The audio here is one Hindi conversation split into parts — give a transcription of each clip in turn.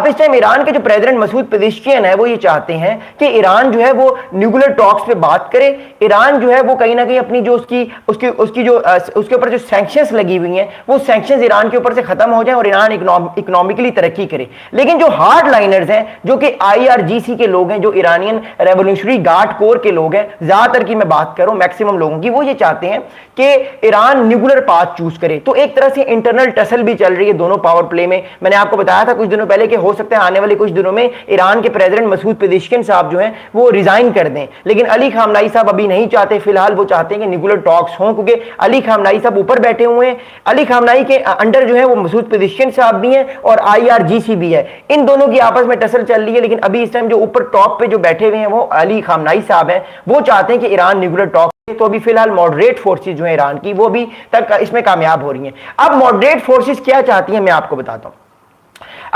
इस टाइम ईरान के जो प्रेसिडेंट मसूद पेजेश्कियान है वो ये चाहते हैं कि ईरान जो है वो न्यूक्लियर टॉक्स पे बात करे। ईरान जो है वो कहीं ना कहीं अपनी जो उसके ऊपर जो सैंक्शंस लगी हुई हैं वो सैंक्शंस ईरान के ऊपर से खत्म हो जाए और ईरान इकोनॉमिकली तरक्की करे। लेकिन जो हार्ड लाइनर्स हैं, जो कि IRGC के लोग हैं, जो ईरानियन रेवोल्यूशनरी गार्ड कोर के लोग हैं, ज्यादातर की मैं बात करूं, मैक्सिमम लोगों की, वो ये चाहते हैं कि ईरान न्यूक्लियर पाथ चूज करे। तो एक तरह से इंटरनल टसल भी चल रही है दोनों पावर प्ले में। मैंने आपको बताया था कुछ दिनों पहले कि हो सकता है आने वाले कुछ दिनों में ईरान के प्रेसिडेंट मसूद पेजेश्कियान साहब जो हैं वो रिजाइन कर दें, लेकिन अली खामनाई साहब अभी नहीं चाहते। फिलहाल वो चाहते हैं कि न्यूक्लियर टॉक्स हों, क्योंकि अली खामनाई साहब ऊपर बैठे हुए हैं। अली खामनाई के अंडर जो है वो मसूद पेजेश्कियान साहब भी हैं और IRGC भी है। इन दोनों की आपस में टसल चल रही है, लेकिन अभी इस टाइम जो ऊपर टॉप पे जो बैठे हुए हैं वो अली खामनाई साहब हैं। वो चाहते हैं कि ईरान न्यूक्लियर टॉक्स। तो अभी फिलहाल मॉडरेट फोर्सेस जो है ईरान की, वो भी तक इसमें कामयाब हो रही हैं। अब मॉडरेट फोर्सेस क्या चाहती हैं मैं आपको बताता हूं।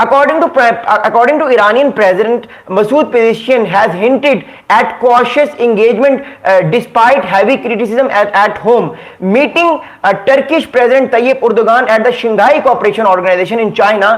According to Iranian President, Masoud Pezeshkian has hinted at cautious engagement despite heavy criticism at home. Meeting Turkish President Tayyip Erdogan at the Shanghai Cooperation Organization in China,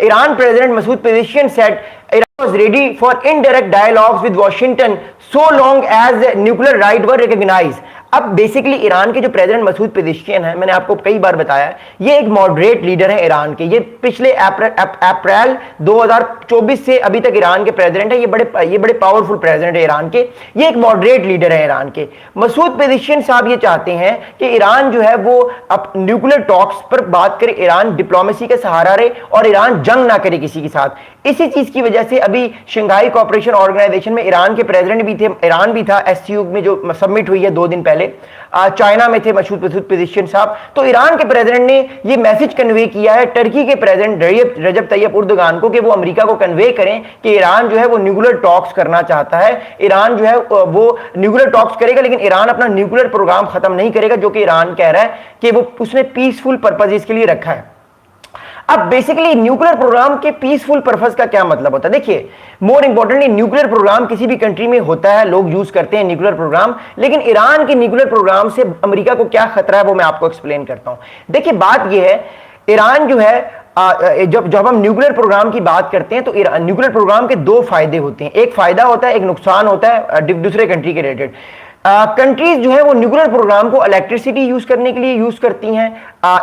Iran President Masoud Pezeshkian said Iran was ready for indirect dialogues with Washington so long as nuclear rights were recognized. अब बेसिकली ईरान के जो प्रेसिडेंट मसूद पेजेश्कियान है, मैंने आपको कई बार बताया, ये एक मॉडरेट लीडर है ईरान के। ये पिछले अप्रैल 2024 से अभी तक ईरान के प्रेसिडेंट है। ये बड़े पावरफुल प्रेसिडेंट है ईरान के। ये एक मॉडरेट लीडर है ईरान के। मसूद पेजेश्कियान साहब ये चाहते हैं कि ईरान जो है वो अब न्यूक्लियर टॉक्स पर बात करे, ईरान डिप्लोमेसी का सहारा रहे और ईरान जंग ना करे किसी के साथ। इसी चीज की वजह से अभी शंघाई कोऑपरेशन ऑर्गेनाइजेशन में ईरान के प्रेसिडेंट भी थे, ईरान भी था। SCO में जो सबमिट हुई है 2 दिन पहले, चाइना में थे मसूद पेजेश्कियान साहब। तो ईरान के प्रेसिडेंट ने ये मैसेज कन्वे किया है टर्की के प्रेसिडेंट रजब तैयब उर्दुगान को कि वो अमेरिका को कन्वे करें कि ईरान जो है वो न्यूक्लियर टॉक्स करना चाहता है। ईरान जो है वो न्यूक्लियर टॉक्स करेगा, लेकिन ईरान अपना न्यूक्लियर प्रोग्राम खत्म नहीं करेगा, जो कि ईरान कह रहा है कि वो उसने पीसफुल पर्पज के लिए रखा है। अब बेसिकली न्यूक्लियर प्रोग्राम के पीसफुल पर्पस का क्या मतलब होता है? देखिए, मोर इंपॉर्टेंटली न्यूक्लियर प्रोग्राम किसी भी कंट्री में होता है, लोग यूज करते हैं न्यूक्लियर प्रोग्राम, लेकिन ईरान के न्यूक्लियर प्रोग्राम से अमेरिका को क्या खतरा है वो मैं आपको एक्सप्लेन करता हूं। देखिए, बात यह है, ईरान जो है जब हम न्यूक्लियर प्रोग्राम की बात करते हैं तो न्यूक्लियर प्रोग्राम के 2 फायदे होते हैं। एक फायदा होता है, एक नुकसान होता है दूसरे कंट्री के रिलेटेड। कंट्रीज जो है वो न्यूक्लियर प्रोग्राम को इलेक्ट्रिसिटी यूज करने के लिए यूज करती हैं,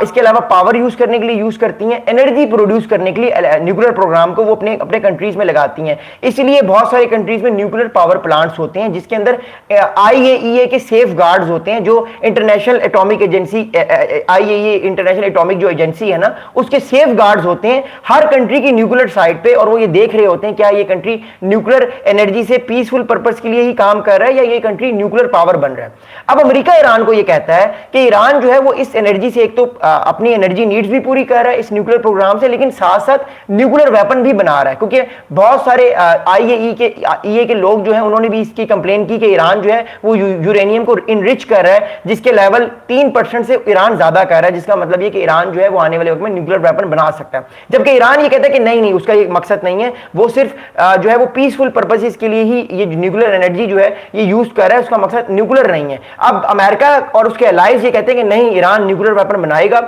इसके अलावा पावर यूज करने के लिए यूज करती हैं, एनर्जी प्रोड्यूस करने के लिए न्यूक्लियर प्रोग्राम को वो अपने कंट्रीज में लगाती हैं। इसलिए बहुत सारे कंट्रीज में न्यूक्लियर पावर प्लांट्स होते हैं जिसके अंदर IAEA के सेफ गार्ड्स होते हैं, जो international atomic agency IAEA international atomic जो एजेंसी है ना, उसके सेफ गार्ड्स होते हैं हर कंट्री की न्यूक्लियर साइट पे, और वो ये देख रहे होते हैं क्या ये कंट्री न्यूक्लियर एनर्जी से पीसफुल पर्पस के लिए ही काम कर रहा है या ये कंट्री न्यूक्लियर पावर बन रहा है। अब अमेरिका ईरान को ये कहता है कि ईरान जो है वो इस एनर्जी से एक तो अपनी एनर्जी नीड्स भी पूरी कर रहा है इस न्यूक्लियर प्रोग्राम से, लेकिन साथ साथ न्यूक्लियर वेपन भी बना रहा है, क्योंकि बहुत सारे IAEA के लोग जो है उन्होंने भी इसकी कंप्लेन की कि ईरान जो है वो यूरेनियम को इनरिच कर रहा है, जिसके लेवल 3% से ईरान ज्यादा कर रहा है, जिसका मतलब ये कि ईरान जो है वो आने वाले वक्त में न्यूक्लियर वेपन बना सकता है। जबकि ईरान ये कहता है कि नहीं, उसका ये मकसद नहीं है, वो सिर्फ जो है वो पीसफुल पर्पसेस के लिए ही ये न्यूक्लियर एनर्जी जो है ये यूज कर रहा है, उसका मकसद न्यूक्लियर नहीं है। अब अमेरिका और उसके अलाइज ये कहते हैं कि नहीं, ईरान न्यूक्लियर वेपन बनाएगा,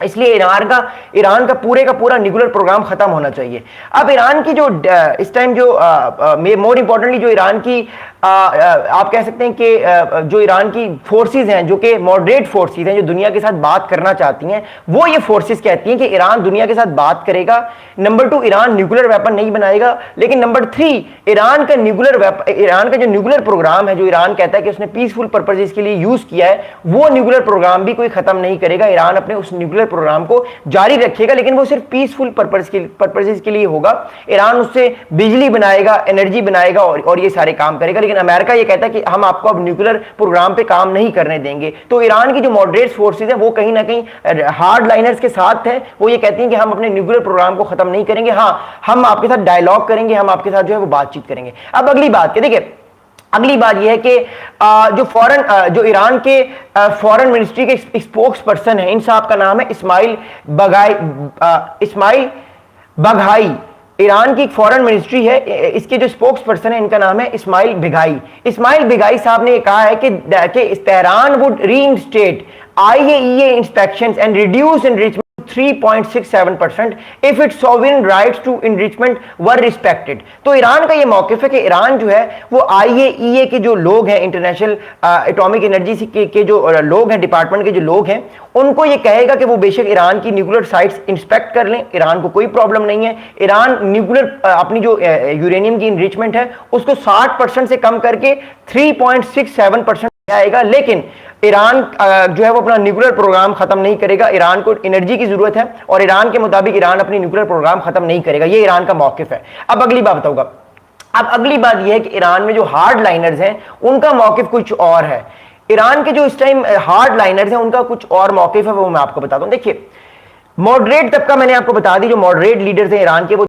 इसलिए ईरान का पूरा न्यूक्लियर प्रोग्राम खत्म होना चाहिए। अब ईरान की जो इस टाइम जो मोर इंपॉर्टेंटली जो ईरान की आप कह सकते हैं कि जो ईरान की फोर्सेस हैं, जो कि मॉडरेट फोर्सेस हैं, जो दुनिया के साथ बात करना चाहती हैं, वो ये फोर्सेस कहती हैं कि ईरान दुनिया के साथ बात करेगा। नंबर 2, ईरान न्यूक्लियर वेपन नहीं बनाएगा, लेकिन नंबर 3, ईरान का जो न्यूक्लियर प्रोग्राम है, जो ईरान कहता है कि उसने पीसफुल पर्पसेस के लिए यूज किया है, वो न्यूक्लियर प्रोग्राम भी कोई खत्म नहीं करेगा। ईरान अपने उस न्यूक्लियर प्रोग्राम को जारी रखेगा, लेकिन वो सिर्फ पीसफुल पर्पसेस के लिए होगा। ईरान उससे बिजली बनाएगा, एनर्जी बनाएगा और ये सारे काम करेगा, लेकिन अमेरिका ये कहता है कि हम आपको अब न्यूक्लियर प्रोग्राम पे काम नहीं करने देंगे। तो ईरान की जो मॉडरेट फोर्सेस हैं वो कहीं ना कहीं हार्ड लाइनर्स के साथ हैं, वो ये कहती हैं कि हम अपने न्यूक्लियर प्रोग्राम को खत्म नहीं करेंगे, हाँ हम आपके साथ डायलॉग करेंगे, हम आपके साथ जो है वो बातचीत करेंगे। अब अगली बात देखिए, अगली बात यह है कि जो ईरान के फॉरेन मिनिस्ट्री के स्पोक्स पर्सन है, इन साहब का नाम है इस्माइल बघाई। ईरान की फॉरेन मिनिस्ट्री है, इसके जो स्पोक्स पर्सन है इनका नाम है इस्माइल बिघाई साहब ने कहा है कि Tehran would reinstate IAEA inspections and reduce enrichment 3.67% if its sovereign rights to enrichment were respected। तो ईरान का ये मौकिफ है कि ईरान जो है वो IAEA के जो लोग हैं, इंटरनेशनल एटॉमिक एनर्जी के जो लोग हैं, डिपार्टमेंट के जो लोग हैं, उनको ये कहेगा कि वो बेशक ईरान की न्यूक्लियर साइट्स इंस्पेक्ट कर लें, ईरान को कोई प्रॉब्लम नहीं है। ईरान न्यूक्लियर अपनी जो यूरेनियम की इनरिचमेंट है उसको 60% से कम करके 3.67% आएगा, लेकिन ईरान जो है वो अपना न्यूक्लियर प्रोग्राम खत्म नहीं करेगा। ईरान को एनर्जी की जरूरत है और ईरान के मुताबिक ईरान अपनी न्यूक्लियर प्रोग्राम खत्म नहीं करेगा। ये ईरान का मौकिफ है। अब अगली बात बताऊंगा। अब अगली बात यह है कि ईरान में जो हार्ड लाइनर्स हैं उनका मौकिफ कुछ और है। ईरान के जो इस टाइम हार्ड लाइनर्स हैं उनका कुछ और मौकिफ है, वो मैं आपको बताता हूं। देखिए, मॉडरेट तबका मैंने आपको बता दी, जो मॉडरेट लीडर्स हैं ईरान के, वो